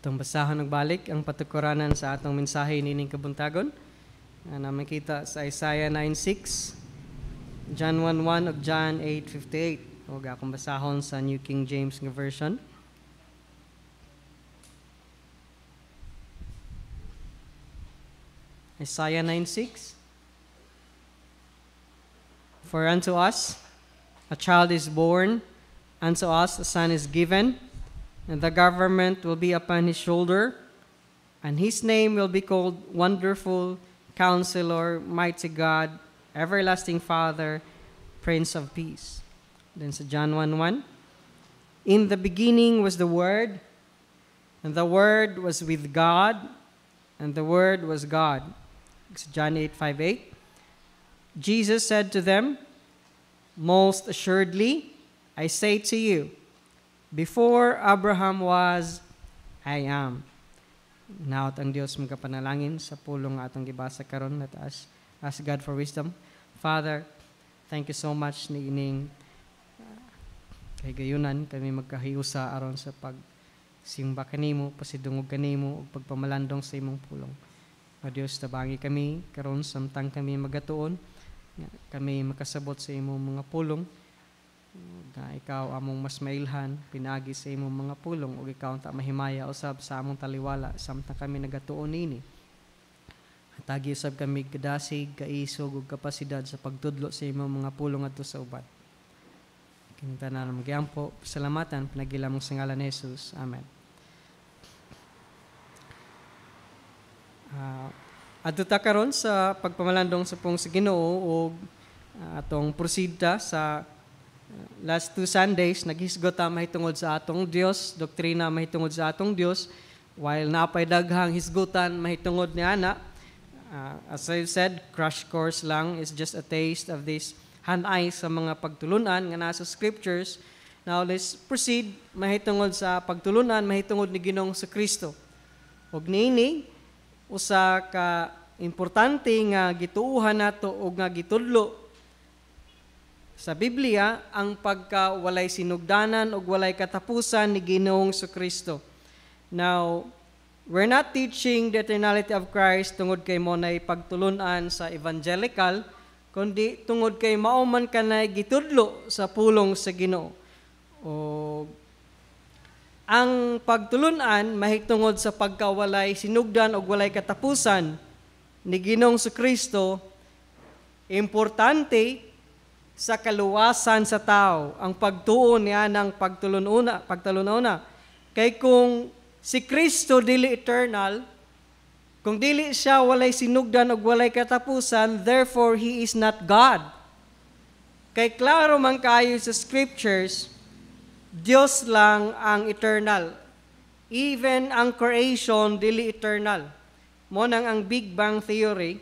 Atong basahon nagbalik ang patukuranan sa atong mensahe nining kabuntagon. Na makita sa Isaiah 9:6, John 1:1 ug John 8:58. O akong basahon sa New King James nga version. Isaiah 9:6. For unto us a child is born, unto us a son is given, and the government will be upon his shoulder, and his name will be called Wonderful Counselor, Mighty God, Everlasting Father, Prince of Peace. Then sa John 1:1, in the beginning was the Word, and the Word was with God, and the Word was God. Sa John 8:5-8, Jesus said to them, most assuredly, I say to you, before Abraham was, I am. Naot ang Diyos magkapanalangin sa pulong atong gibasa karon. Let us ask God for wisdom. Father, thank you so much ni ining kay gayunan kami magkahiusa aron sa pagsimba kanimo, pasidungog kanimo ug pagpamalandong sa imong pulong. O Diyos, tabangi kami karon samtang kami magatuon, kami makasabot sa imong mga pulong. Na ikaw among mas mailhan, pinagi sa imong mga pulong, o ikaw ta mahimaya usab sa among taliwala samtang kami nagatuon nini. Hatagi usab kami kadasig, kaisog ug kapasidad sa pagtudlo sa imong mga pulong adto sa uban. Kini tanan magyampo, pasalamatan pinagilamong sa ngalan ni Jesus. Amen. Adto ta karon sa pagpamalandong sa pong sa Ginoo ug atong prosidta sa last 2 Sundays, naghisgot ta mahitungod sa atong Dios, doktrina mahitungod sa atong Dios, while napay daghang hisgutan mahitungod ni ana. As I said, crash course lang is just a taste of this hanay sa mga pagtulunan nga nasa scriptures. Now let's proceed mahitungod sa pagtulunan mahitungod ni Ginoong sa Kristo. Og niini usa ka importante nga gituuhan nato og nga gitudlo sa Biblia ang pagka walay sinugdanan o walay katapusan ni Ginoong Kristo. Now, we're not teaching the eternality of Christ tungod kay mo na'y pagtulunan sa evangelical, kundi tungod kay mauman ka na'y gitudlo sa pulong sa Ginoo. O ang pagtulunan mahitungod sa pagkawalay sinugdan o walay katapusan ni Ginoong Kristo, importante sa kaluwasan sa tao ang pagtuon niya ng pagtalununa. Kay kung si Kristo dili eternal, kung dili siya walay sinugdan ug walay katapusan, therefore He is not God. Kay klaro man kayo sa scriptures, Dios lang ang eternal. Even ang creation dili eternal. Mo nang ang Big Bang Theory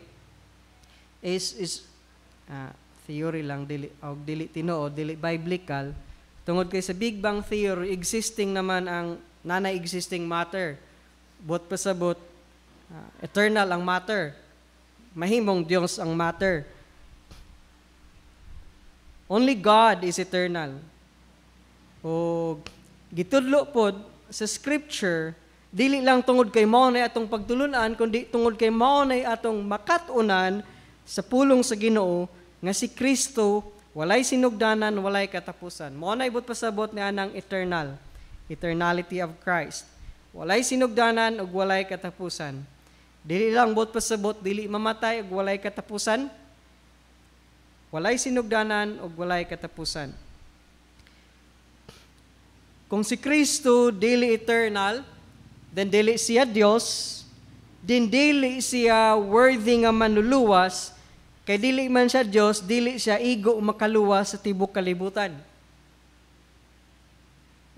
is theory lang, dili tinuod, dili biblical. Tungod kay sa Big Bang Theory, existing naman ang non-existing matter. Bot pasabot, eternal ang matter. Mahimong Diyos ang matter. Only God is eternal. O gitudlo pod sa scripture, dili lang tungod kay mao na atong pagtulunan, kundi tungod kay mao na atong makatunan sa pulong sa Ginoo, nga si Kristo walay sinugdanan, walay katapusan. Mao nay but pasabot niya ng eternality of Christ. Walay sinugdanan ug walay katapusan. Dili lang but pasabot, dili mamatay ug walay katapusan. Walay sinugdanan ug walay katapusan. Kung si Kristo dili eternal, then dili siya Dios, then dili siya worthy nga manluluwas. Kay dili man siya Diyos, dili siya igo makaluwas sa tibok kalibutan.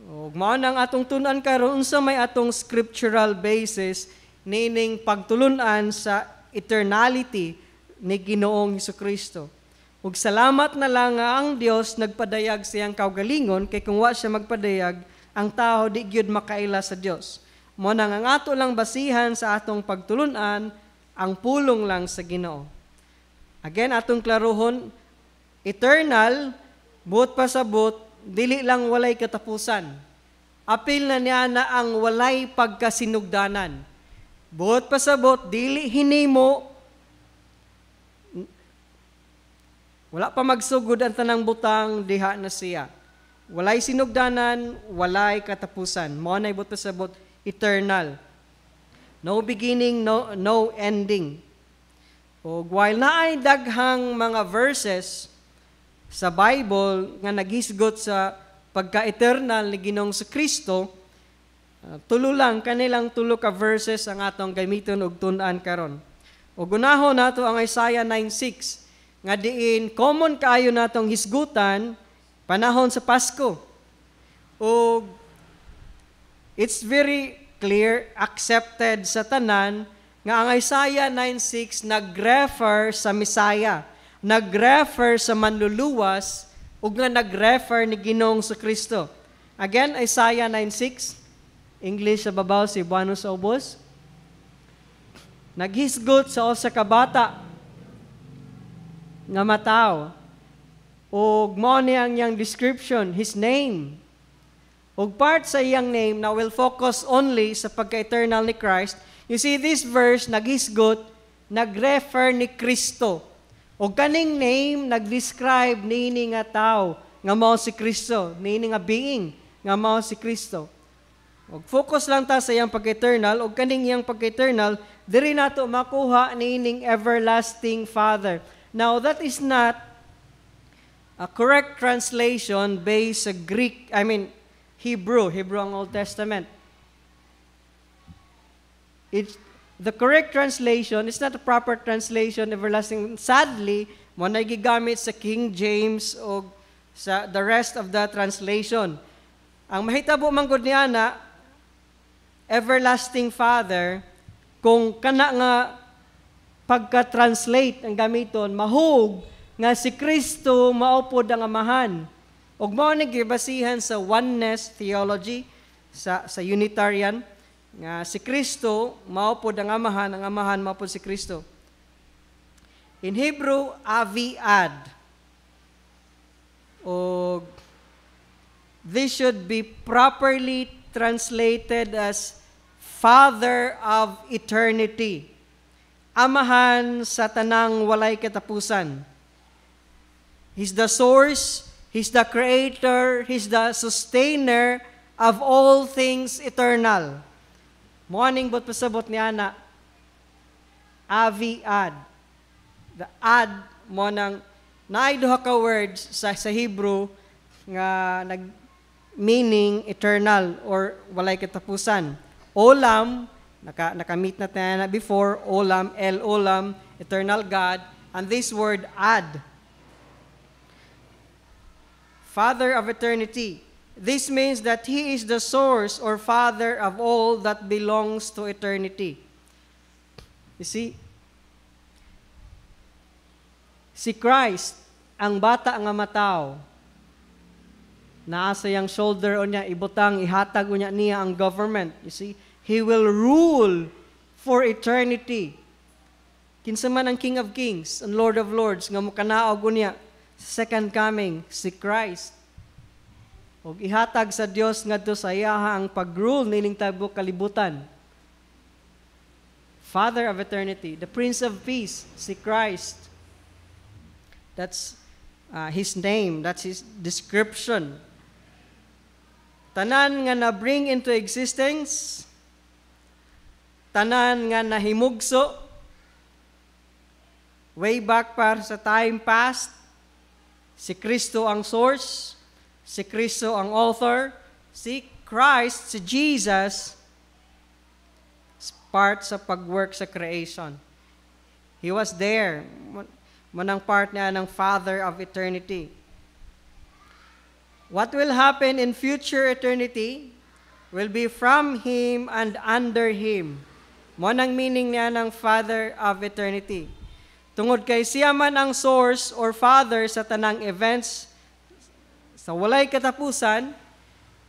Ug mao nang atong tun-an karon unsa may atong scriptural basis nining pagtulunan sa eternality ni Ginoong Kristo. Ug salamat na lang nga ang Dios nagpadayag siyang kaugalingon, kay kung wa siya magpadayag, ang tao di gyud makaila sa Dios. Mao nang ang ato lang basihan sa atong pagtulunan ang pulong lang sa Ginoo. Again, atong klarohon, eternal, buot pasabot, dili lang walay katapusan. apil na niya na ang walay pagkasinugdanan. Buot pasabot, dili hinimo, wala pa magsugod ang tanang butang, diha na siya. Walay sinugdanan, walay katapusan. Mao na buot pasabot, eternal. No beginning, no ending. O while naay daghang mga verses sa Bible nga naghisgot sa pagka-eternal ni Ginoong Kristo, tulo lang kanilang tulo ka verses ang atong gamiton og tun-an karon. O gunahon nato ang Isaiah 9:6 nga diin common kaayo natong hisgutan panahon sa Pasko. O it's very clear, accepted sa tanan nga ang Isaiah 9:6 nag-refer sa Messiah, nag-refer sa manluluwas, ug nga nag-refer ni Ginoong Kristo. Again, Isaiah 9:6, English sa babaw, Cebuano sa ubos. Naghisgot sa usa ka bata nga mataw, ug mao ni ang iyang description, his name. Ug part sa iyang name na will focus only sa pagka-eternal ni Christ. You see, this verse, naghisgot, nag-refer ni Kristo. Ug kaning name, nag-describe nini nga tao, nga mao si Kristo, nini nga being, nga mao si Kristo. Ug focus lang ta sa iyang pagka-eternal, ug kaning iyang pagka-eternal, diri nato makuha nining everlasting Father. Now, that is not a correct translation based sa Greek, Hebrew ang Old Testament. The correct translation is not a proper translation, everlasting. Sadly, mo na gigamit sa King James o sa the rest of the translation. Ang mahitabo man gud niya na everlasting Father, kung kana nga pagka-translate ang gamiton, mahug nga si Kristo maupod ang amahan. Ug mao ni gibasihan sa oneness theology, sa Unitarian, nga si Kristo maupod ang amahan maupod si Kristo. In Hebrew, avi ad. O this should be properly translated as Father of eternity. Amahan sa tanang walay katapusan. He's the source, He's the creator, He's the sustainer of all things eternal. Morning bot pasabot ni ana, avi ad. The ad mo nang naay duha ka words sa Hebrew nga meaning eternal or walay katapusan. Olam, nakamit na tayo na before, olam, el olam, eternal God, and this word ad, Father of eternity. This means that He is the source or Father of all that belongs to eternity. You see, si Christ, ang bata nga mataw, naa sa iyang shoulder o niya, ibutang, ihatag o niya ang government. You see, He will rule for eternity. Kinsa man ang King of Kings and Lord of Lords, nga mukanaog o niya, second coming, si Christ. O ihatag sa Dios ngadto sa iyaha ang pag-rule nining tabok kalibutan. Father of eternity, the Prince of Peace, si Christ. That's His name, that's His description. Tanan nga na-bring into existence, tanan nga nahimugso, way back para sa time past, si Kristo ang source, si Kristo ang author, si Christ, si Jesus, part sa pag-work sa creation. He was there. Manang part niya ng Father of eternity. What will happen in future eternity will be from Him and under Him. Manang meaning niya ng Father of eternity. Tungod kay siya man ang source or Father sa tanang events sa walay katapusan,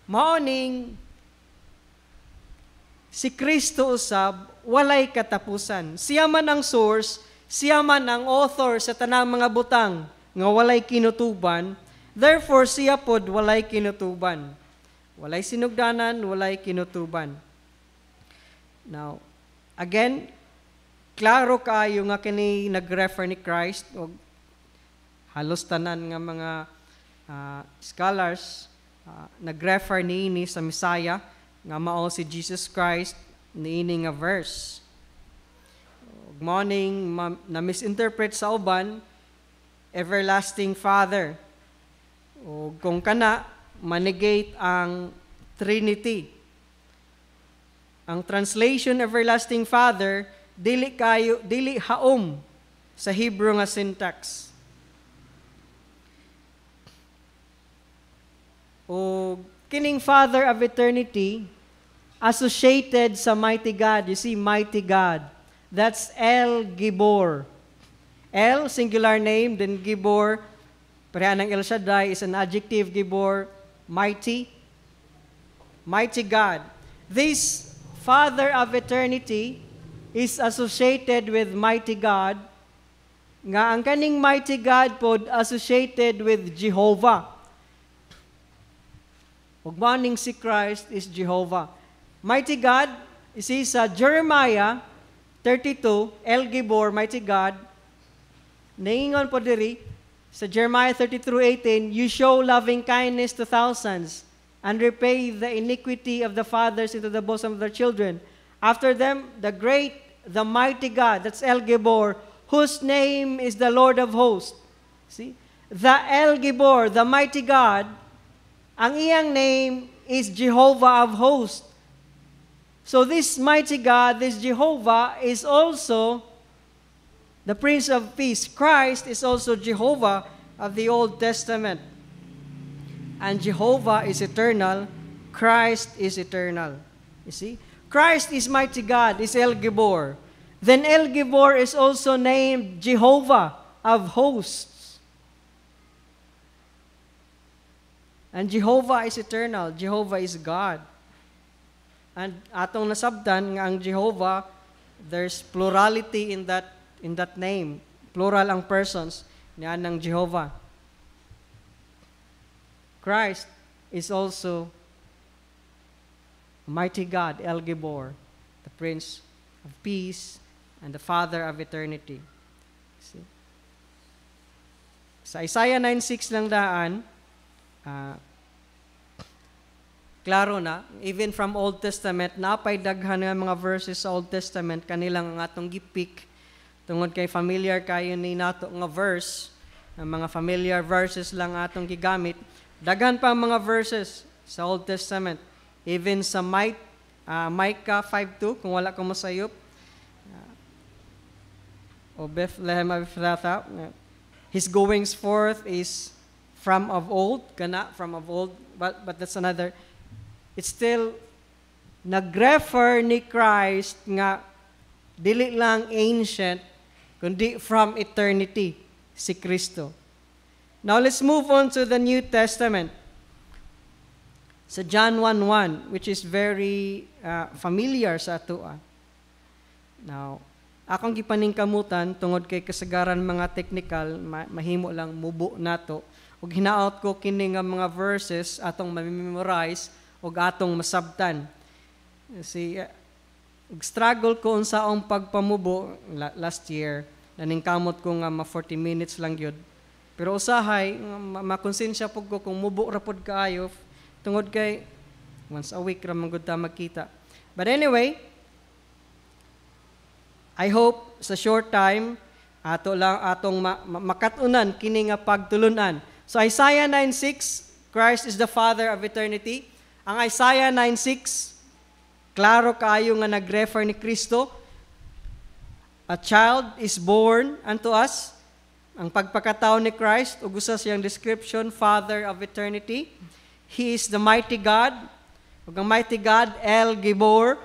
maoning si Kristo usab walay katapusan. Siya man ang source, siya man ang author sa tanang mga butang nga walay kinutuban, therefore siya pod walay kinutuban. Walay sinugdanan, walay kinutuban. Now, again, klaro kaayo nga kini nag-refer ni Christ o halos tanan nga mga scholars nag-refer niini sa Messiah nga mao si Jesus Christ niini nga verse. Ug morning na misinterpret sa uban everlasting Father. O kung kana manegate ang Trinity. Ang translation everlasting Father dili haom sa Hebrew nga syntax. O kining Father of eternity associated sa mighty God. You see, mighty God. That's El Gibor. El, singular name, then Gibor, pareha ng El Shaddai is an adjective, Gibor, mighty. Mighty God. This Father of eternity is associated with mighty God. Nga ang kaning mighty God pod associated with Jehovah. Ug maning si Christ is Jehovah. Mighty God, isi sa Jeremiah 32, El Gibor, mighty God, naingon po diri sa Jeremiah 33:18, you show loving kindness to thousands and repay the iniquity of the fathers into the bosom of their children. After them, the great, the mighty God, that's El Gibor, whose name is the Lord of hosts. See? The El Gibor, the mighty God, ang iyang name is Jehovah of hosts. So this mighty God, this Jehovah, is also the Prince of Peace. Christ is also Jehovah of the Old Testament. And Jehovah is eternal. Christ is eternal. You see? Christ is mighty God, is El Gibor. Then El Gibor is also named Jehovah of hosts. And Jehovah is eternal. Jehovah is God. And atong nasabtan nga ang Jehovah, there's plurality in that name. Plural ang persons niyan ng Jehovah. Christ is also mighty God, El Gibor, the Prince of Peace and the Father of eternity. See? Sa Isaiah 9:6 lang daan, klaro na, even from Old Testament, napay daghan nga mga verses sa Old Testament, kanilang ang atong gipik, tungod kay familiar kayo ni nato nga verse, ang mga familiar verses lang atong gigamit, daghan pa mga verses sa Old Testament, even sa Micah 5:2, kung wala ko masayop, o Bethlehem of Ephrathah, his goings forth is from of old, from of old, but that's another. It's still nag-refer ni Christ nga dili lang ancient, kundi from eternity, si Kristo. Now let's move on to the New Testament. Sa John 1:1, which is very familiar sa ato. Now, akong gipaningkamutan tungod kay kasagaran mga technical, mahimo lang mubo nato. Ug hinaot ko kini nga mga verses atong ma-memorize ug atong masabtan. Struggle ko unsaong pagpamubo last year. Naningkamot ko nga 40 minutes lang yun. Pero usahay, makonsensya po ko kung mubo rapod kaayo, tungod kay once a week ramang gud ta magkita. But anyway, I hope sa short time, atong makatunan kini nga pagtulunan. So Isaiah 9:6, Christ is the Father of eternity. Ang Isaiah 9:6, klaro kaayo nga nag-refer ni Kristo. A child is born unto us. Ang pagpakatao ni Christ, ug usa siyang description, Father of eternity. He is the mighty God. Ug ang mighty God, El Gibor,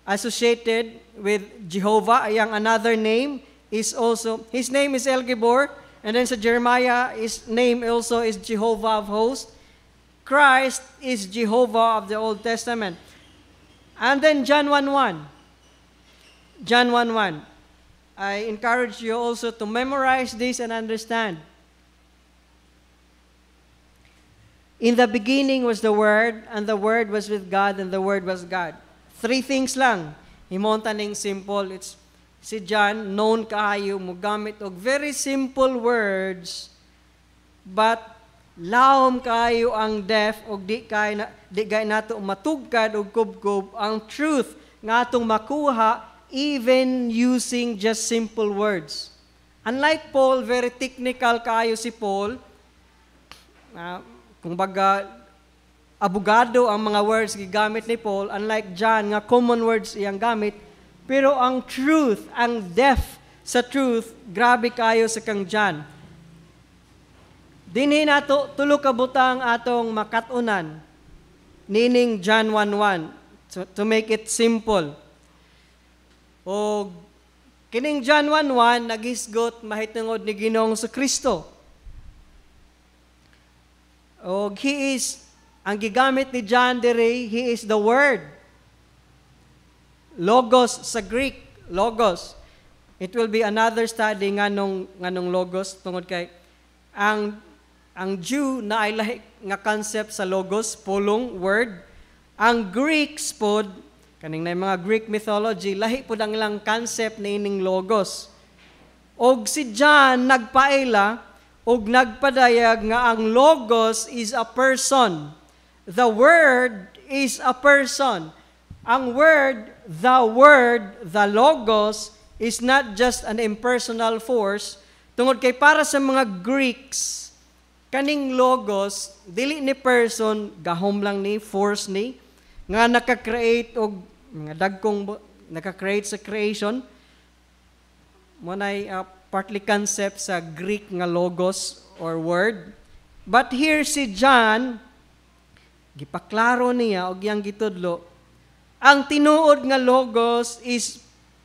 associated with Jehovah. Ayang another name is also, his name is El Gibor. And then sa Jeremiah, his name also is Jehovah of hosts. Christ is Jehovah of the Old Testament. And then John 1:1. John 1:1. I encourage you also to memorize this and understand. In the beginning was the Word, and the Word was with God, and the Word was God. 3 things lang. Himonta ning simple. It's si John, known kaayo, mugamit og very simple words, but lawom kaayo ang depth og di kay nato matugkad og kubkob ang truth nga atong makuha even using just simple words. Unlike Paul, very technical kaayo si Paul. Kung baga, abogado ang mga words gigamit ni Paul, unlike John, nga common words iyang gamit, pero ang truth, ang depth sa truth, grabe kayo sa kang John. Dinhi nato tulo ka butang atong makatunan, nining John 1:1, to make it simple. O kining John 1:1, nagisgot mahitungod ni Ginoong sa Kristo. O he is, ang gigamit ni John dere, he is the Word. Logos sa Greek, logos. It will be another study nganong logos tungod kay ang Jew na ay lahi nga concept sa logos, pulong, word. Ang Greeks pod, kaning na mga Greek mythology, lahi pod ang ilang concept na ining logos. Og si John nagpaila og nagpadayag nga ang logos is a person. The Word is a person. Ang Word, the logos, is not just an impersonal force. Tungod kay para sa mga Greeks, kaning logos, dili ni person, gahom lang ni, force ni, nga naka-create og mga dagkong naka-create sa creation. Munay partly concept sa Greek nga logos or word. But here si John, gipaklaro niya og yang gitudlo, ang tinuod nga logos is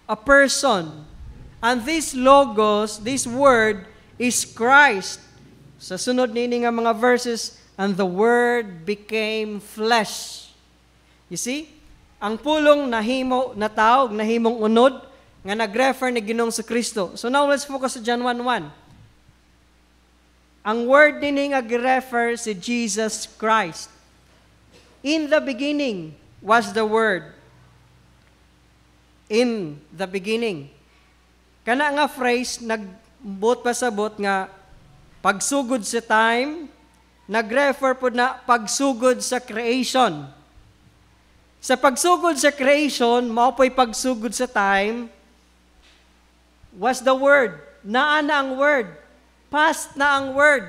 a person. And this logos, this word, is Christ. Sa sunod nini nga mga verses, and the Word became flesh. You see? Ang pulong nahimo, natawag, nahimong unod, nga nag-refer ni Ginoong sa Kristo. So now let's focus sa John 1:1. Ang word nini nga gi-refer si Jesus Christ. In the beginning was the Word. In the beginning. Kana nga phrase, nagbot pasabot nga pagsugod sa time, nag-refer po na pagsugod sa creation. Sa pagsugod sa creation, mao po'y pagsugod sa time, was the Word. Naa na ang Word. Past na ang Word.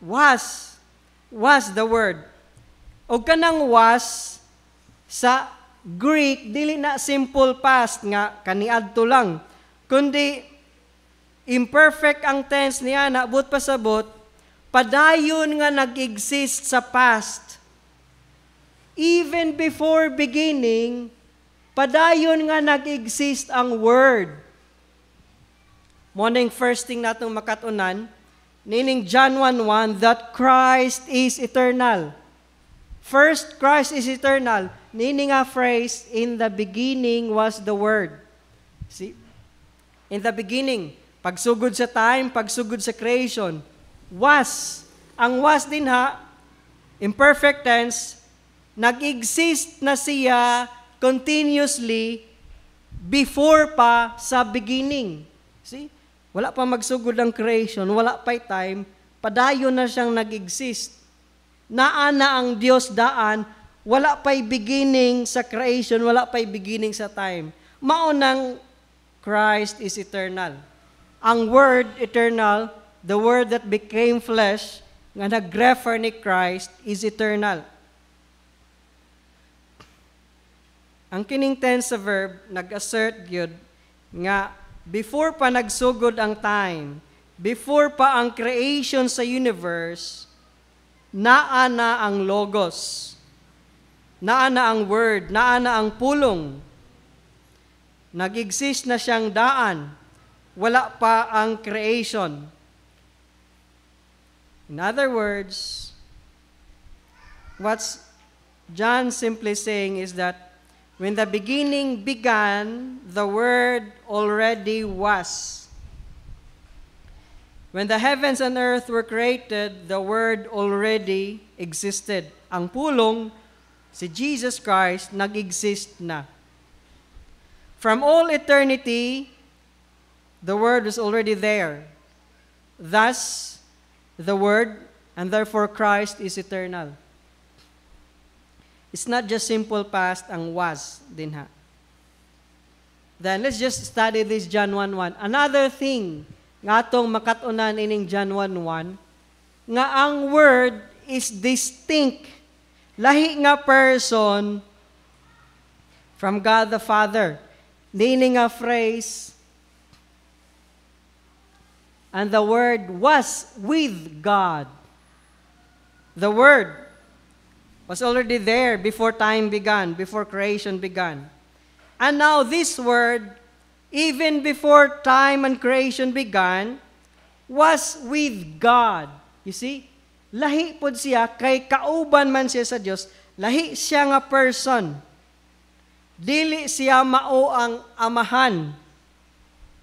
Was the Word. O kanang was, sa Greek, dili na simple past nga kaniadto lang, kundi imperfect ang tense niya, naabot pasabot, padayon nga nag-exist sa past. Even before beginning, padayon nga nag-exist ang Word. Morning first thing natong makatunan, nining John 1:1, that Christ is eternal. First, Christ is eternal. Nining nga phrase, in the beginning was the Word. See? In the beginning, pagsugod sa time, pagsugod sa creation, was. Ang was din ha, imperfect tense, nag-exist na siya continuously before pa sa beginning. See? Wala pa magsugod ang creation, wala pa'y time, padayon na siyang nag-exist. Naa na ang Diyos daan, wala pa'y beginning sa creation, wala pa'y beginning sa time. Maunang Christ is eternal. Ang Word eternal, the Word that became flesh, nga nag-refer ni Christ, is eternal. Ang kining tense sa verb, nag-assert yun, nga before pa nagsugod ang time, before pa ang creation sa universe, naa na ang logos, naa na ang Word, naa na ang pulong, nag-exist na siyang daan, wala pa ang creation. In other words, what's John simply saying is that when the beginning began, the Word already was. When the heavens and earth were created, the Word already existed. Ang pulong, si Jesus Christ, nag-exist na. From all eternity, the Word was already there. Thus, the Word, and therefore Christ is eternal. It's not just simple past, ang was din ha. Then, let's just study this John 1:1. Another thing, nga itong makatunan ining John 1:1, nga ang Word is distinct. Lahi nga person from God the Father. Nini nga phrase, and the Word was with God. The Word was already there before time began, before creation began. And now this Word, even before time and creation began, was with God. You see? Lahi pod siya, kay kauban man siya sa Dios, lahi siya nga person. Dili siya mao ang amahan.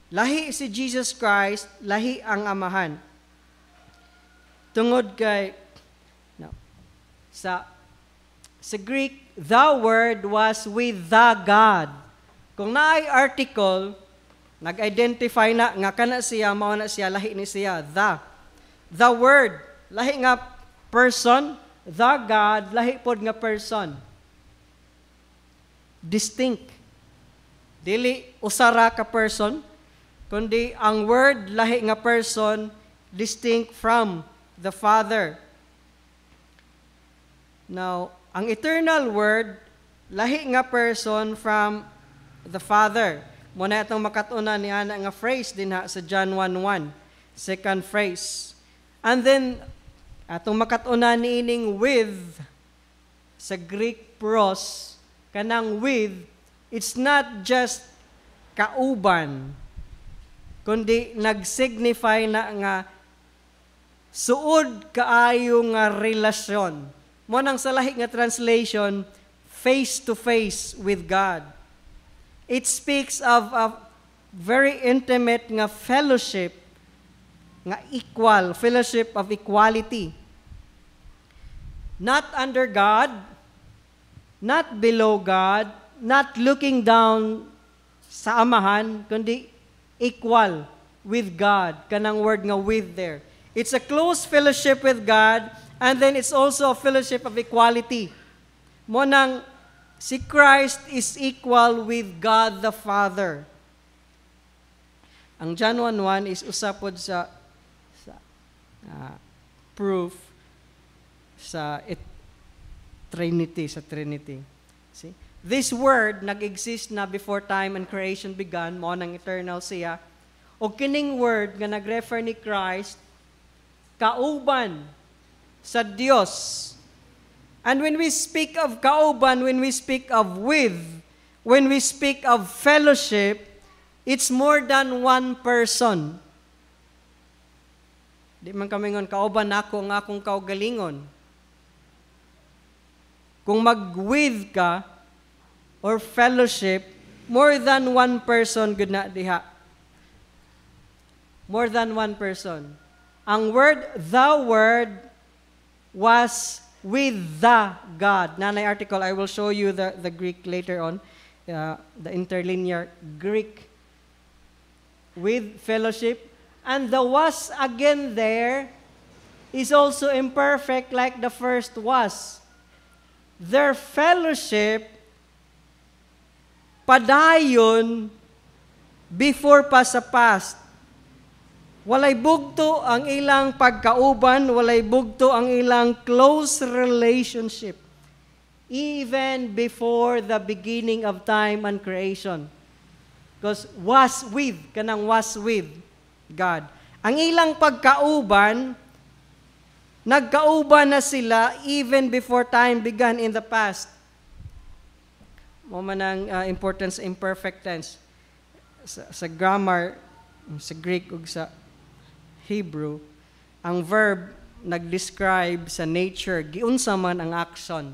Lahi si Jesus Christ, lahi ang amahan. Tungod kay, no, sa Greek, the Word was with the God. Kung naay article, nag-identify na nga kana siya, mao na siya, lahi ni siya, the Word, lahi nga person, the God, lahi pod nga person. Distinct. Dili usara ka person, kundi ang Word, lahi nga person, distinct from the Father. Now, ang eternal Word, lahi nga person from the Father. Muna itong makatuna ni ana nga phrase din ha sa John 1:1. Second phrase. And then, atong makatuna ni ining with, sa Greek pros, kanang with, it's not just kauban, kundi nag-signify na nga suod kaayo nga relasyon. Mo nang sa lahi nga translation, face to face with God. It speaks of a very intimate nga fellowship, nga equal, fellowship of equality. Not under God, not below God, not looking down sa amahan, kundi equal with God. Kanang word nga with there. It's a close fellowship with God, and then it's also a fellowship of equality. Mo nang si Christ is equal with God the Father. Ang John 1:1 is usapod sa proof sa Trinity, sa Trinity. See? This Word nag-exist na before time and creation began, mo nang eternal siya. O kining Word nga nag-refer ni Christ, kauban sa Dios. And when we speak of kauban, when we speak of with, when we speak of fellowship, it's more than one person. Di man kami ngon kauban ako nga akong kaugalingon. Kung mag-with ka or fellowship, more than one person good na diha. More than one person. Ang word, the Word, was with the God. Nanay article, I will show you the Greek later on, the interlinear Greek. With fellowship. And the was again there is also imperfect like the first was. Their fellowship padayon before pa sa past. Walay bugto ang ilang pagkauban, walay bugto ang ilang close relationship. Even before the beginning of time and creation. Because was with, kanang was with God. Ang ilang pagkauban, nagkauban na sila even before time began in the past. Mo man ang importance sa imperfect tense. Sa grammar, sa Greek ug sa Hebrew, ang verb nag-describe sa nature, giunsa man ang action.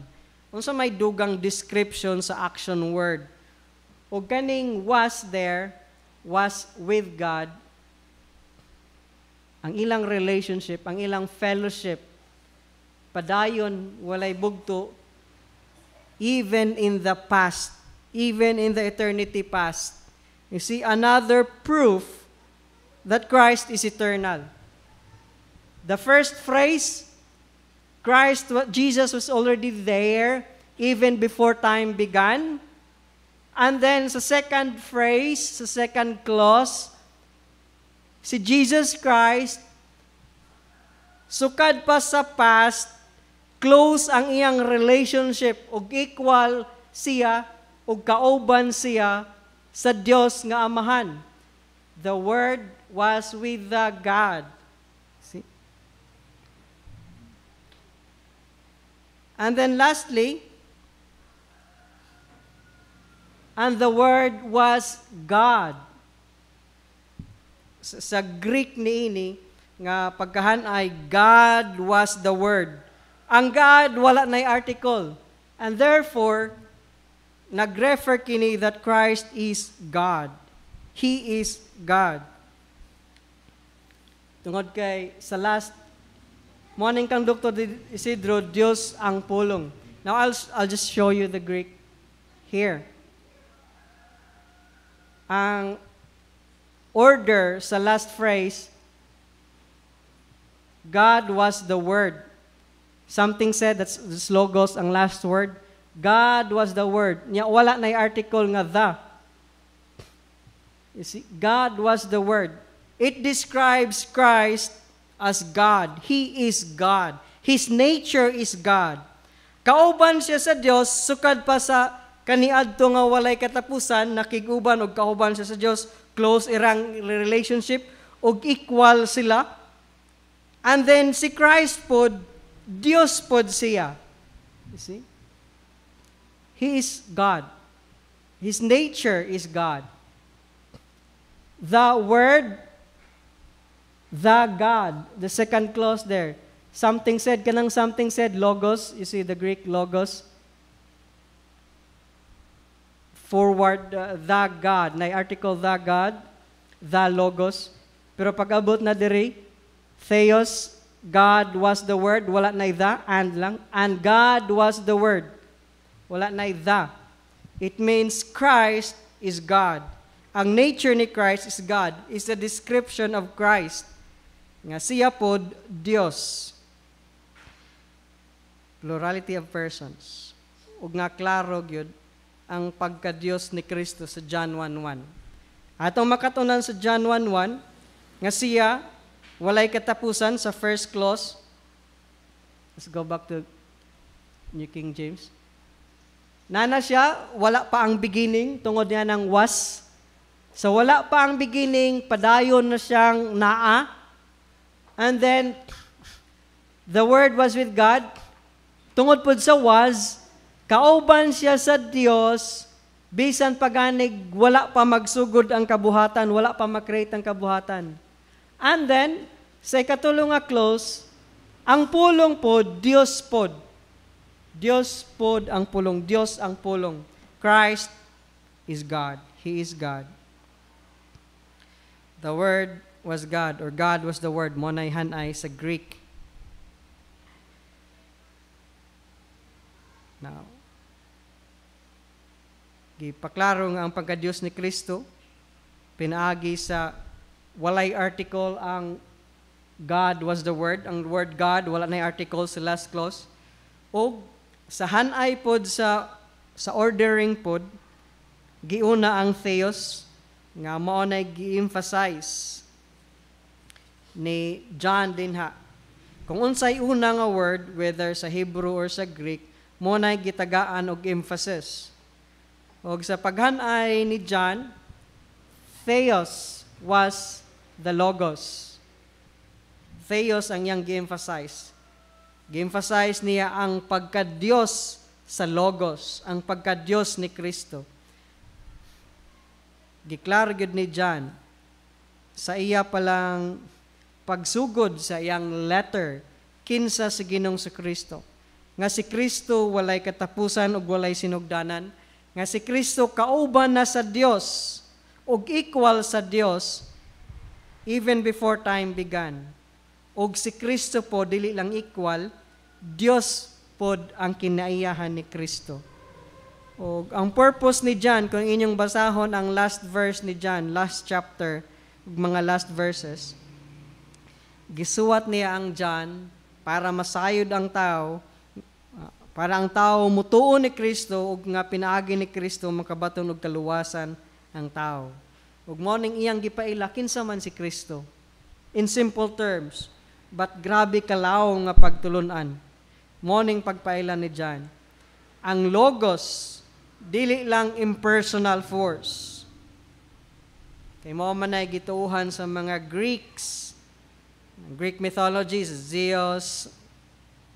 Unsa may dugang description sa action word. O kaning was there, was with God. ang ilang relationship, ang ilang fellowship, padayon walay bugto, even in the past, even in the eternity past. You see, another proof that Christ is eternal. The first phrase, Jesus was already there even before time began. And then sa second phrase, sa second clause, si Jesus Christ, sukad pa sa past, close ang iyang relationship, ug equal siya, ug kauban siya sa Dios nga Amahan. The Word was with the God. See? And then lastly, and the Word was God. Sa Greek niini nga pagkahan ay God was the Word. Ang God wala nay article. And therefore, nag-refer kini that Christ is God. He is God. Tungod kay sa last morning kang Dr. Isidro, Dios ang pulong. Now I'll just show you the Greek here. Ang order sa last phrase, God was the Word. Something said, that's logos ang last word. God was the Word. Nya wala na article nga the. You see, God was the Word. It describes Christ as God. He is God. His nature is God. Kauban siya sa Dios, sukad pa sa kaniadto nga walay katapusan, nakiguban og kauban siya sa Dios, close irang relationship, og equal sila. And then si Christ pod, Dios pod siya. You see? He is God. His nature is God. The Word, the God, the second clause there. Something said, kanang something said, logos, you see the Greek logos. Forward, the God, na article the God, the logos. Pero pag abot na diri, theos, God was the Word, wala na the, and lang. And God was the Word, wala na the. It means Christ is God. Ang nature ni Christ is God, is a description of Christ. Nga siya pod Dios. Plurality of persons. Ug nga klaro gyud ang pagka-Dios ni Kristo sa John 1:1. Atong makatunan sa John 1:1 nga siya walay katapusan sa first clause. Let's go back to New King James. Nana siya, wala pa ang beginning, tungod niya ng was. So wala pa ang beginning, padayon na siyang naa. And then, the Word was with God. Tungod pod sa was, kauban siya sa Dios, bisan paganig, wala pa magsugod ang kabuhatan, wala pa makreate ang kabuhatan. And then, sa ikatulong nga clause, ang pulong pod, Dios pod. Dios pod ang pulong, Dios ang pulong. Christ is God. He is God. The Word was God, or God was the Word. Monay hanay sa Greek. Now, gipaklaro nga ang pagka-Diyos ni Kristo, pinaagi sa walay article ang God was the Word. Ang word God, wala na article sa last clause. O sa hanay pod sa ordering pod, giuna ang theos, nga mao na gi-emphasize ni John dinha. Kung unsay una nga word, whether sa Hebrew or sa Greek, mo na gitagaan og emphasis. Og sa paghanay ni John, theos was the logos. Theos ang iyang gi-emphasize. Gi-emphasize niya ang pagka-Diyos sa logos, ang pagka-Diyos ni Kristo. Giklaro gyud ni John sa iya palang pagsugod sa iyang letter kinsa sa Ginoong sa Kristo. Nga si Kristo walay katapusan ug walay sinugdanan. Nga si Kristo kauban na sa Dios ug equal sa Dios. even before time began. Og si Kristo po dili lang equal, Dios pod ang kinaiyahan ni Kristo. Og ang purpose ni John, kung inyong basahon ang last verse ni John, last chapter, mga last verses, gisuwat niya ang John para masayod ang tao, para ang tao mutuo ni Kristo ug nga pinaagi ni Kristo makabaton og kaluwasan ang tao. Ug mao ning iyang gipaila kinsa man si Kristo. In simple terms, but grabe kalaw nga pagtulon-an. Mao ning pagpaila ni John. Ang logos dili lang impersonal force. Kay mao man ay gituuhan sa mga Greeks. Greek mythologies, Zeus,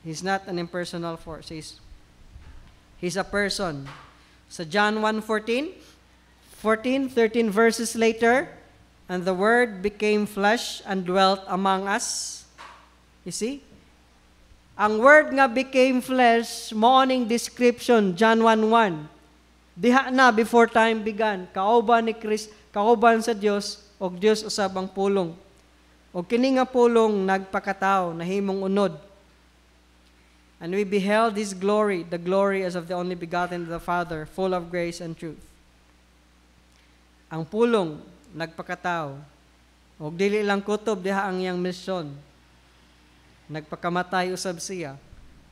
he's not an impersonal force. He's a person. Sa John 1:13, 13 verses later, and the Word became flesh and dwelt among us. You see? Ang Word nga became flesh, morning description, John 1:1. Diha na before time began, kauban ni Christ, kauban sa Dios, og Dios usab ang pulong. Og kini nga pulong nagpakatao, nahimong unod. And we beheld His glory, the glory as of the only begotten of the Father, full of grace and truth. Ang pulong nagpakatao, og dili lang kutob diha ang iyang misyon. Nagpakamatay usab siya,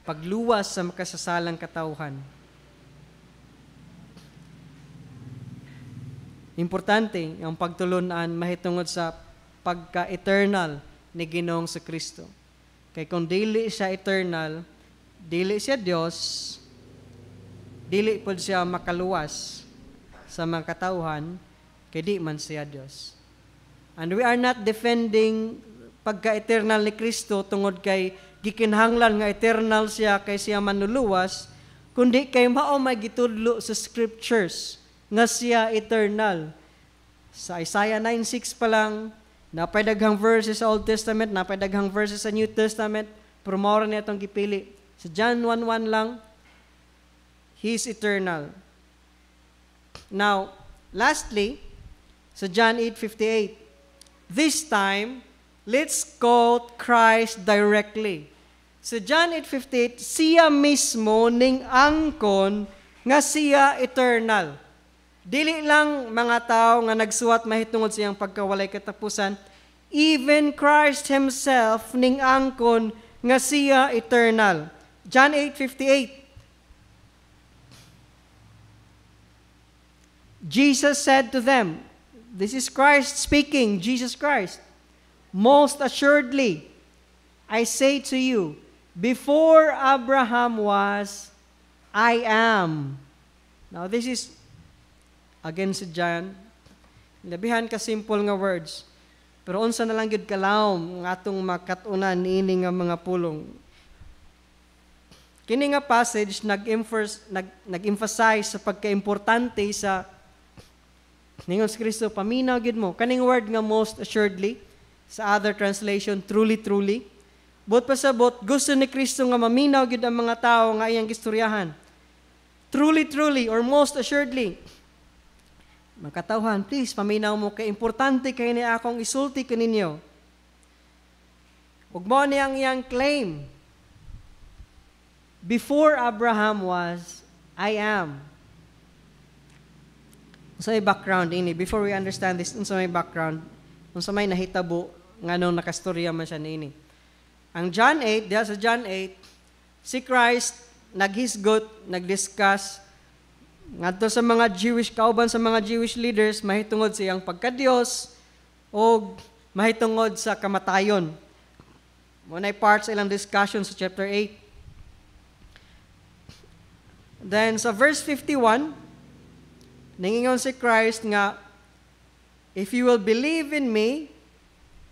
pagluwas sa makasasalang katawhan. Importante ang pagtulunan mahitungod sa pagka-eternal ni Ginoong sa Kristo. Kay kung dili siya eternal, dili siya Dios, dili pod siya makaluwas sa mga katawhan, kay di man siya Dios. And we are not defending pagka-eternal ni Kristo tungod kay gikinahanglan nga eternal siya kay siya manuluwas, kundi kay mao may gitudlo sa scriptures nga siya eternal. Sa Isaiah 9:6 pa lang, napaydaghang verses sa Old Testament, napaydaghang verses sa New Testament, pero mao ra niya itong gipili. Sa John 1:1 lang, He is eternal. Now, lastly, sa John 8:58, this time, let's quote Christ directly. Sa John 8:58, siya mismo ning angkon nga siya eternal. Dili lang mga tao nga nagsuwat mahitungod sa iyang pagkawalay katapusan, even Christ Himself ning angkon nga siya eternal. John 8:58. Jesus said to them, this is Christ speaking, Jesus Christ, most assuredly, I say to you, before Abraham was, I am. Now this is, again si John, labihan ka simple nga words, pero unsa na lang gyud kalawom nga atong makatunan niini nga mga pulong. Kini nga passage nag-emphasize sa pagkaimportante sa ningon si Kristo, paminaw gid mo kaning word nga most assuredly, sa other translation truly truly. But pasabot gusto ni Kristo nga maminaw gid ang mga tao nga iyang gistoryahan. Truly truly or most assuredly. Makatawhan, please paminaw mo kay importante kay ni akong isulti kaninyo. Ug mao ni ang iyang claim. Before Abraham was, I am. Unsa may background ini? Before we understand this, unsa may background? Unsa may nahitabo nganong nakastorya man siya niini? Ang John 8, diha sa John 8, si Christ naghisgot, nagdiscuss ngadto sa mga Jewish kauban sa mga Jewish leaders mahitungod sa iyang pagka-Dios o mahitungod sa kamatayon. Mo nay parts ilang discussion sa chapter 8. Then sa verse 51, ningingon si Christ nga, if you will believe in me,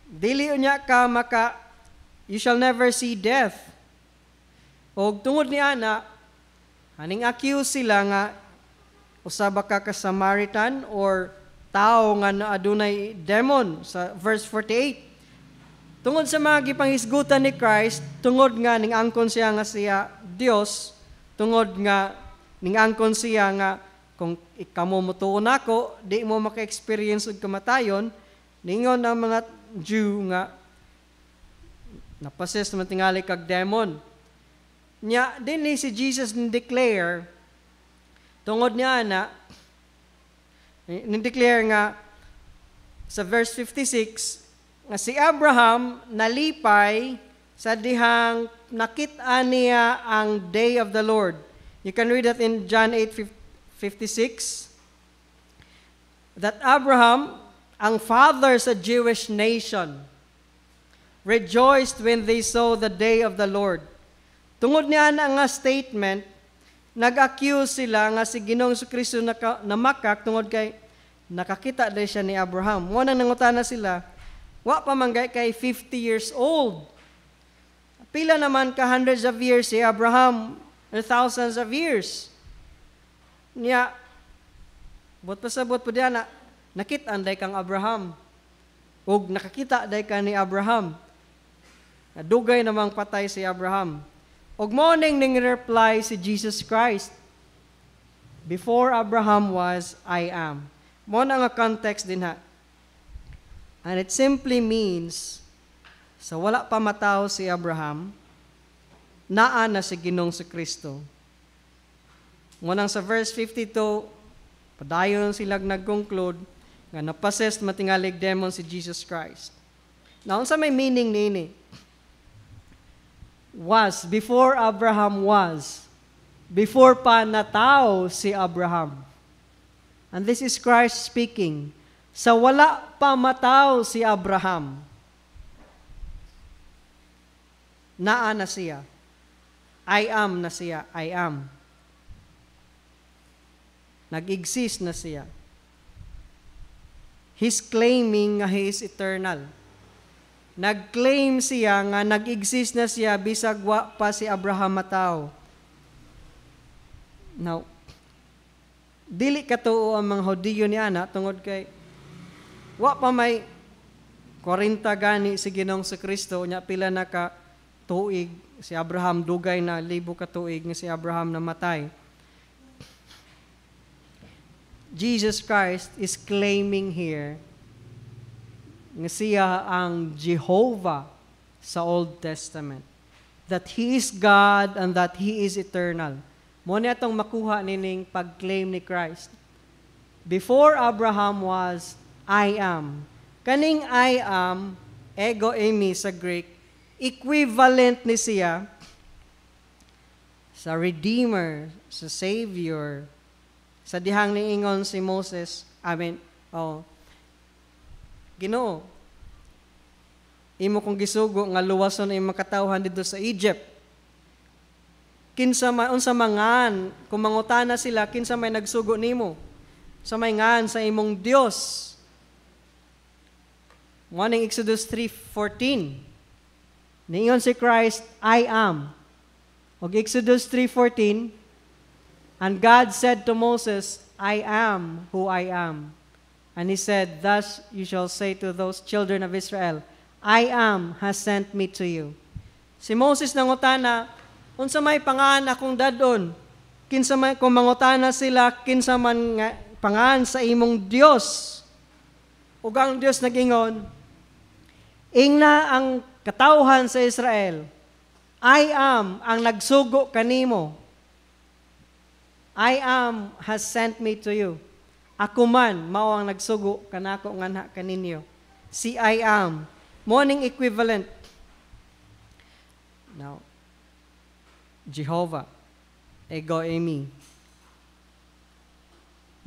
dili unya ka you shall never see death. O tungod ni ana, haning accuse sila nga, usaba ka Samaritan or tao nga adunay demon sa verse 48. Tungod sa mga gipanghisgutan ni Christ, tungod nga ning angkon siya nga siya Dios, tungod nga ning angkon siya nga kung ikamo mutuon ako, di mo maka-experience og kamatayon, ningon ang mga Jew nga napossess naman tingali kag demon. Nya dinhi si Jesus ni-declare tungod niya na ni-declare nga sa verse 56 nga si Abraham nalipay sa dihang nakita niya ang day of the Lord. You can read that in John 8:56. That Abraham, ang father sa Jewish nation, rejoiced when they saw the day of the Lord. Tungod niya na nga statement, nag-accuse sila nga si Ginoong Kristo namakak tungod kay nakakita din siya ni Abraham. Mo nang nangutana sila, wa pa man kay 50 years old. Pila naman ka hundreds of years si Abraham, or thousands of years. Niya, bot pasabot po diyan na nakita day kang Abraham. Ug nakakita day ka ni Abraham. Dugay namang patay si Abraham. Og morning ning reply si Jesus Christ. Before Abraham was, I am. Mo na nga context din ha. And it simply means, sa wala pa matao si Abraham, naa na si Ginoong Kristo. Ngunang sa verse 52, padayon sila nag-conclude nga napossessed matingalig demon si Jesus Christ. Now, sa may meaning nini? Was, before Abraham was. Before pa natao si Abraham. And this is Christ speaking. Sa wala pa matao si Abraham, naa na siya. I am na siya. I am. Nag-exist na siya. He's claiming nga He is eternal. Nag-claim siya nga nag-exist na siya bisag wa pa si Abraham matao. Now, dili katuo ang mga Hudiyo ni ana tungod kay wa pa may 40 gani si Ginoong Kristo nya pila na ka tuig si Abraham dugay na 1,000 ka tuig nga si Abraham namatay. Jesus Christ is claiming here nga siya ang Jehovah sa Old Testament. That He is God and that He is eternal. Mo na itong makuha nining pag-claim ni Christ. Before Abraham was, I am. Kaning I am, ego eimi sa Greek, equivalent ni siya sa Redeemer, sa Savior, sa dihang niingon si Moses, Ginoo, imo kong gisugo nga luwason ang imong katawhan dito sa Egypt. Kinsa man unsa mangan kung mangutana sila kinsa may nagsugo nimo? Sa may ngan sa imong Dios. Morning Exodus 3:14. Niingon si Christ, I am. Og Exodus 3:14, and God said to Moses, I am who I am. And He said, thus you shall say to those children of Israel, I am has sent me to you. Si Moses nangutana, unsa may pangan akong dadon? Kinsa may kung mangutana sila, kinsa man nga pangan sa imong Dios? Ug ang Dios nagingon, ingna ang katawhan sa Israel, I am ang nagsugo kanimo. I am has sent me to you. Ako man, mao ang nagsugo kanako nganha kaninyo. Si I am. Morning equivalent. Now, Jehovah, ego eimi.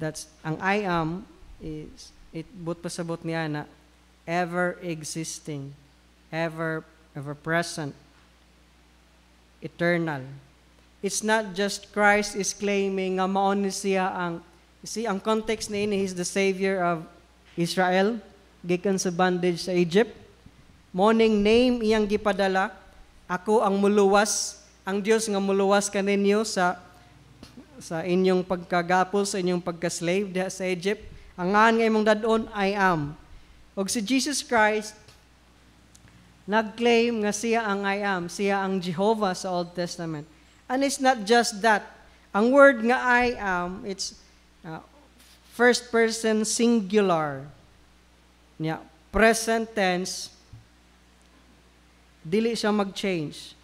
That's, ang I am is, it but pasabot niya na ever existing, ever present, eternal. It's not just Christ is claiming nga mao ni siya ang, see, ang context na ini, He's the Savior of Israel, gikan sa bondage sa Egypt. Morning name iyang gipadala, ako ang muluwas, ang Dios nga muluwas kaninyo sa inyong pagkagapol, sa inyong pagka-slave diha sa Egypt. Ang ngan nga imong dadon, I am. Og si Jesus Christ, nag-claim nga siya ang I am, siya ang Jehovah sa Old Testament. And it's not just that. Ang word nga I am, it's first person singular. Nya, present tense, dili siya mag-change.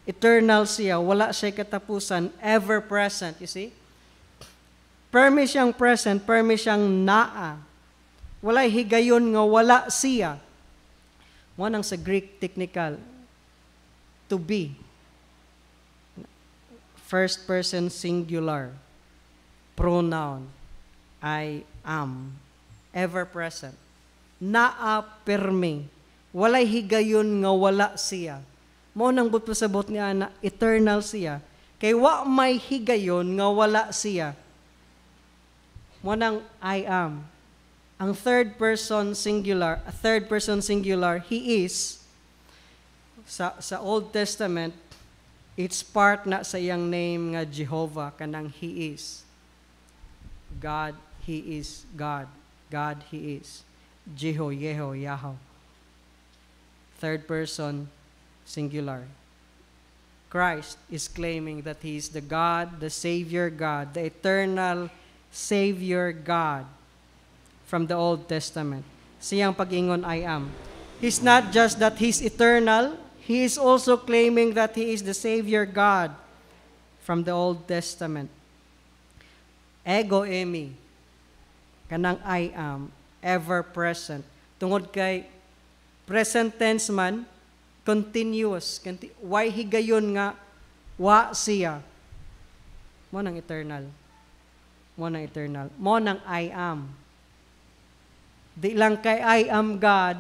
Eternal siya, wala siya katapusan, ever present, you see? Permi siyang present, permi siyang naa. Walay higayon nga wala siya. Mo nang sa Greek technical, to be. First person singular, pronoun, I am, ever present. Naa permi, walay higayon nga wala siya. Mo nang pasabot niya na eternal siya. Kay wa may higayon nga wala siya. Mo nang I am. Ang third person singular, he is. Sa Old Testament, it's part na sa iyang name nga Jehovah, kanang he is. God, he is God. God, he is. Jeho, Yeho, Yahweh. Third person singular. Christ is claiming that he is the God, the Savior God, the eternal Savior God from the Old Testament. Siyang pag-ingon, I am. He's not just that he's eternal, he is also claiming that he is the Savior God from the Old Testament. Ego eimi, kanang I am, ever present. Tungod kay present tense man, continuous. Why higayon nga wa siya? Mo nang eternal. Mo nang eternal. Mo nang I am. Di lang kay I am God,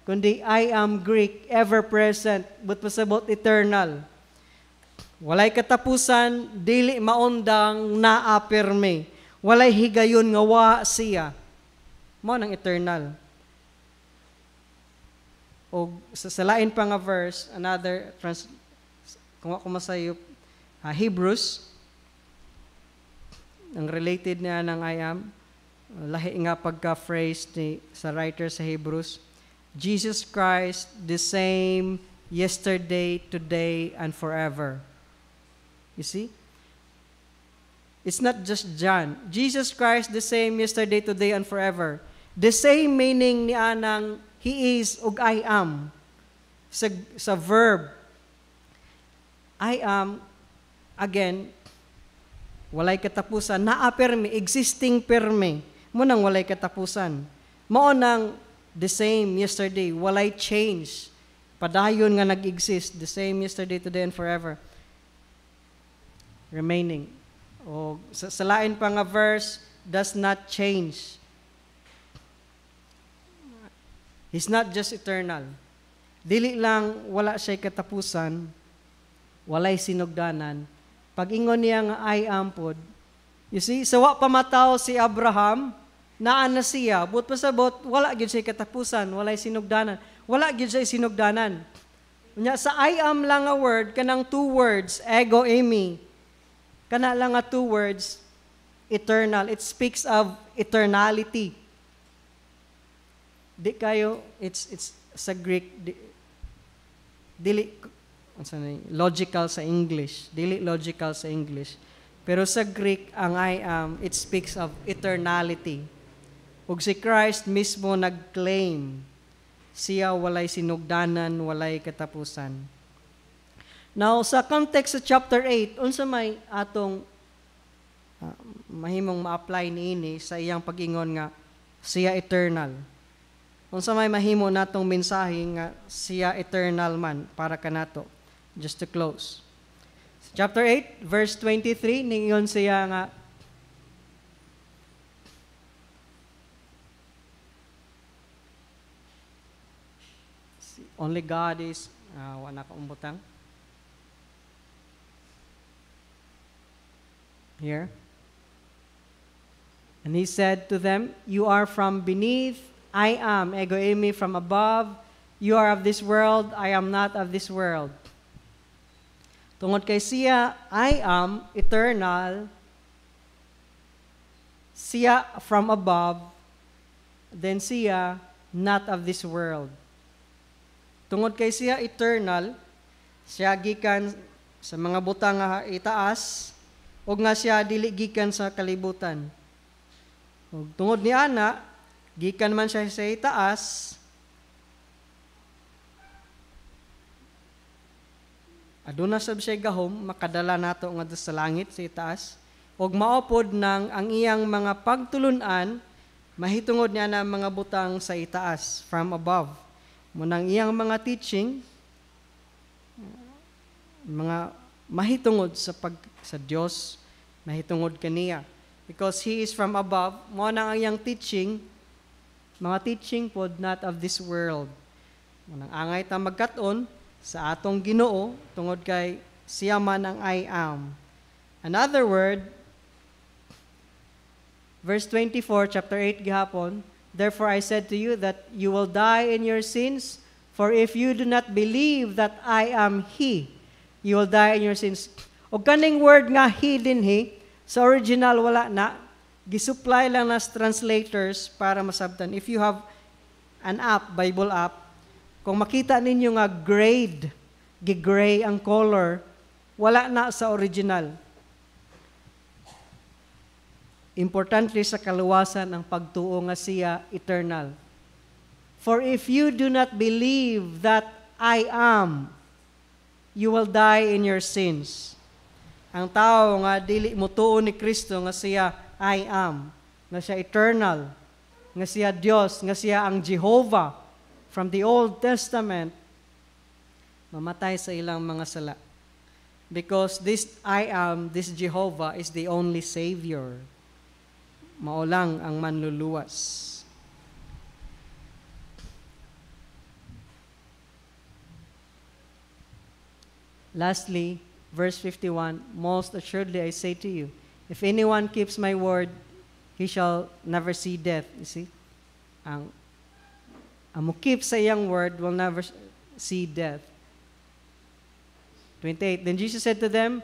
kundi I am Greek, ever present, but pasabot eternal. Walay katapusan, dili maundang naapirme. Walay higayon nga wa siya. Mo nang eternal. O sa lain pa nga verse, kung ako masayop, Hebrews, ang related niya ng I am, lahi nga pagka-phrase sa writer sa Hebrews, Jesus Christ, the same yesterday, today, and forever. You see? It's not just John. Jesus Christ, the same yesterday, today, and forever. The same meaning ni anang he is ug I am. Sa verb, I am, again, walay katapusan. Naa permi, existing permi. Mo nang walay katapusan. Mo nang the same yesterday, walay change. Padayon nga nag-exist, the same yesterday, today, and forever. Remaining. O sa lain pa nga verse, does not change. He's not just eternal. Dili lang wala siya katapusan, walay sinugdanan. Pag ingon niya nga I am pod, you see, sawa pamataw si Abraham, naa na siya, but pasabot, wala gyud siya katapusan, walay sinugdanan. Wala gyud siya sinugdanan. Unya sa I am lang nga word, kanang two words, ego eimi. Kana lang nga two words, eternal. It speaks of eternality. Di kayo, it's sa Greek, dili, logical sa English. Dili logical sa English. Pero sa Greek, ang I am, it speaks of eternality. Ug si Christ mismo nag-claim, siya walay sinugdanan, walay katapusan. Now, sa context sa chapter 8, unsa may atong mahimong ma-apply niini sa iyang pag-ingon nga siya eternal. Unsa may mahimo natong mensahe nga siya eternal man para kanato. Just to close. Chapter 8, verse 23, ningon siya nga only God is wala ka umbutang. Here. And he said to them, you are from beneath, I am, ego eimi, from above. You are of this world, I am not of this world. Tungod kay siya, I am eternal, siya from above, then siya not of this world. Tungod kay siya eternal, siya gikan sa mga butang nga itaas, ug nga siya dili gikan sa kalibutan. Ug tungod ni ana, Gikan man siya sa itaas, aduna sab siya gahom, makadala nato nga sa langit sa itaas, og maupod ng ang iyang mga pagtulunan, mahitungod niya na mga butang sa itaas, from above. Munang iyang mga teaching, mga mahitungod sa Dios, mahitungod kaniya. Because He is from above, mo nang ang iyang teaching, mga teaching pod not of this world. Munang angay ta magkat-on sa atong Ginoo tungod kay siya man ang I am. Another word, verse 24, chapter 8 gihapon, therefore I said to you that you will die in your sins, for if you do not believe that I am He, you will die in your sins. O kaning word nga He dinhi, sa original wala na, gisupply lang nas translators para masabtan. If you have an app, Bible app, kung makita ninyo nga grade, gigray ang color, wala na sa original. Importante sa kaluwasan ang pagtuo nga siya eternal. For if you do not believe that I am, you will die in your sins. Ang tao nga dili mo tuo ni Kristo nga siya I am, nga siya eternal, nga siya Dios, nga siya ang Jehovah from the Old Testament, mamatay sa ilang mga sala. Because this I am, this Jehovah is the only Savior. Maulang ang manluluwas. Lastly, verse 51, most assuredly I say to you, if anyone keeps my word, he shall never see death. You see? Ang keep sa iyang word will never see death. 28, then Jesus said to them,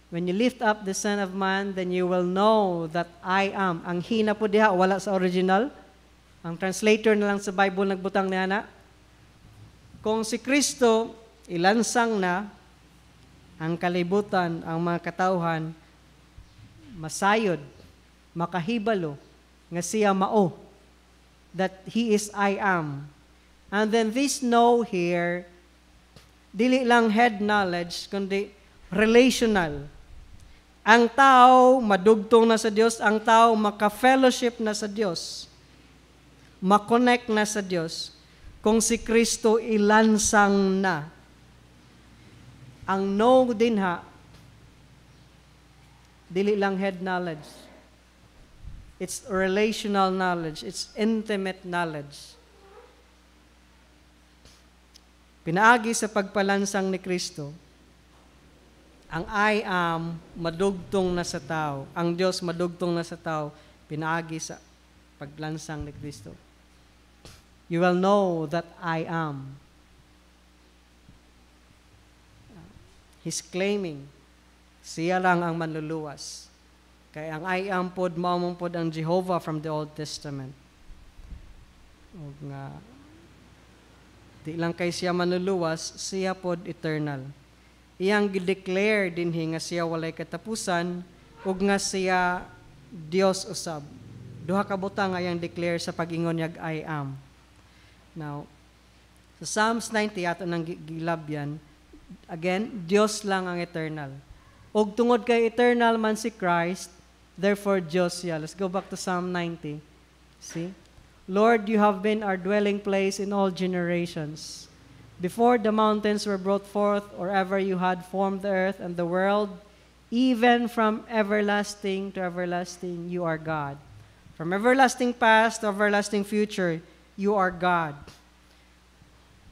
when you lift up the Son of Man, then you will know that I am. Ang hina po diha, wala sa original. Ang translator na lang sa Bible nagbutang niya na. Kung si Kristo ilansang na, ang kalibutan, ang mga katauhan, masayod, makahibalo, nga siya mao, that He is I am. And then this know here, dili lang head knowledge, kundi relational. Ang tao madugtong na sa Dios, ang tao maka-fellowship na sa Dios, makonect na sa Dios, kung si Kristo ilansang na. Ang know din ha, dili lang head knowledge. It's relational knowledge. It's intimate knowledge. Pinaagi sa pagpalansang ni Kristo, ang I am madugtong na sa tao. Ang Diyos madugtong na sa tao, pinaagi sa paglansang ni Kristo. You will know that I am. He's claiming, siya lang ang manluluwas. Kaya ang I am pod, maumong pod ang Jehovah from the Old Testament. O nga, di lang kay siya manluluwas, siya pod eternal. Iyang gideclare dinhi nga siya walay katapusan, ug nga siya Dios usab. Duha ka butang nga iyang declare sa pag-ingon yag I am. Now, sa Psalms 90 ato nang gilabyan, again, Dios lang ang eternal. Og tungod kay eternal man si Christ, therefore Dios siya. Let's go back to Psalm 90. See? Lord, you have been our dwelling place in all generations. Before the mountains were brought forth, or ever you had formed the earth and the world, even from everlasting to everlasting, you are God. From everlasting past to everlasting future, you are God.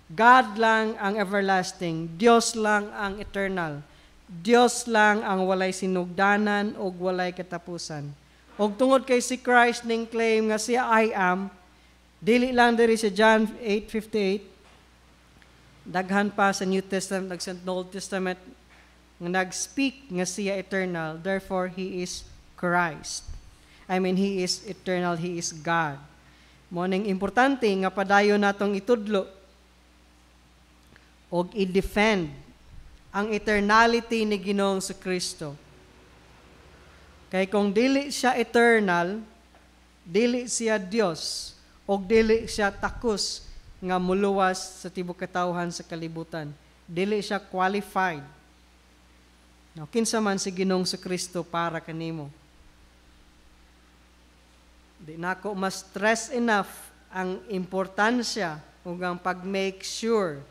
God lang ang everlasting. Dios lang ang eternal. Dios lang ang walay sinugdanan o walay katapusan. Og tungod kay si Christ ning claim nga siya I am, dili lang diri sa John 8:58, daghan pa sa New Testament, sa Old Testament, nga nag-speak nga siya eternal, therefore He is Christ. He is eternal, He is God. Moning importante nga padayon natong itudlo og i-defend ang eternality ni Ginoong sa Kristo. Kay kung dili siya eternal, dili siya Dios, og dili siya takos nga muluwas sa tibuok katawhan sa kalibutan. Dili siya qualified. Now, kinsa man si Ginoong sa Kristo para kanimo. Di nako mas stress enough ang importansya ug ang pag-make sure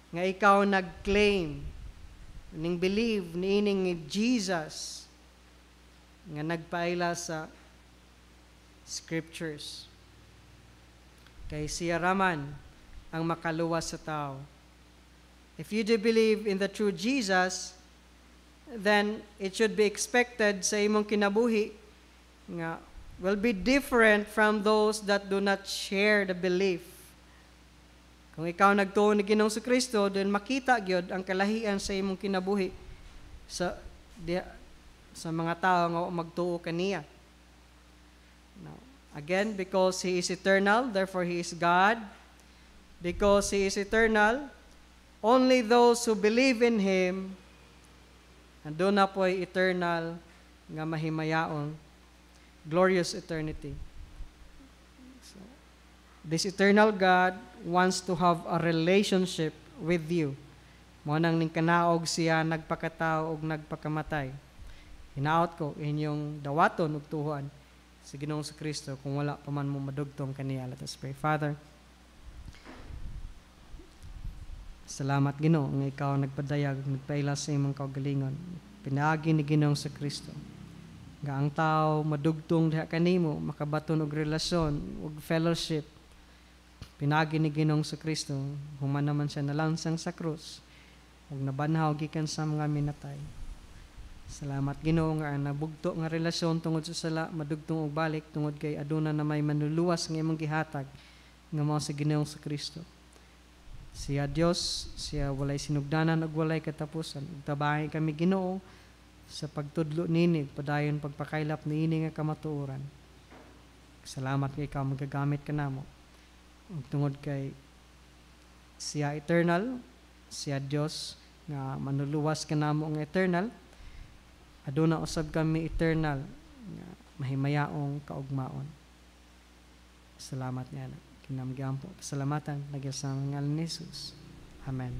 nga ikaw nag-claim ning believe niining Jesus nga nagpaila sa scriptures. Kay siya raman ang makaluwas sa tao. If you do believe in the true Jesus, then it should be expected sa imong kinabuhi nga will be different from those that do not share the belief. Kung ikaw nagtuo ni Ginoong sa Kristo, then makita gyud ang kalahian sa imong kinabuhi sa mga tao nga magtuo kaniya. Now, again, because He is eternal, therefore He is God. Because He is eternal, only those who believe in Him ando na po'y eternal nga mahimayaon, glorious eternity. So, this eternal God wants to have a relationship with you. Mo nang ning kanaog siya nagpakatao ug nagpakamatay. Hinaot ko inyong dawaton ug tuhuan sa Ginoong sa Kristo kung wala pa man mo madugtong kaniya. Let us pray. Father, salamat Ginoo nga ikaw nagpadayag, nagpaila sa imong kaugalingon. Pinaagi ni Ginoong sa Kristo. Nga ang tao madugtong diha kanimo, makabaton og relasyon, og fellowship. Pinaagi ni Ginoong sa Kristo, human naman siya nalansang sa krus, ug nabanhaw gikan sa mga minatay. Salamat Ginoo nga nabugto nga relasyon tungod sa sala, madugtong og balik tungod kay aduna na may manluluwas nga imong gihatag nga mao sa Ginoong sa Kristo. Siya Dios, siya walay sinugdanan ug walay katapusan. Ug tabahin kami Ginoo sa pagtudlo nini, padayon pagpakaylap niini nga kamatuoran. Salamat kay ikaw magagamit kanamo. Ug tungod kay siya eternal, siya Dios nga manluluwas kanamo nga eternal. Aduna usab kami eternal nga mahimayaong kaugmaon. Salamat niya. Kinamgyampo. Pasalamatan. Nagyasang ngalan ni Jesus. Amen.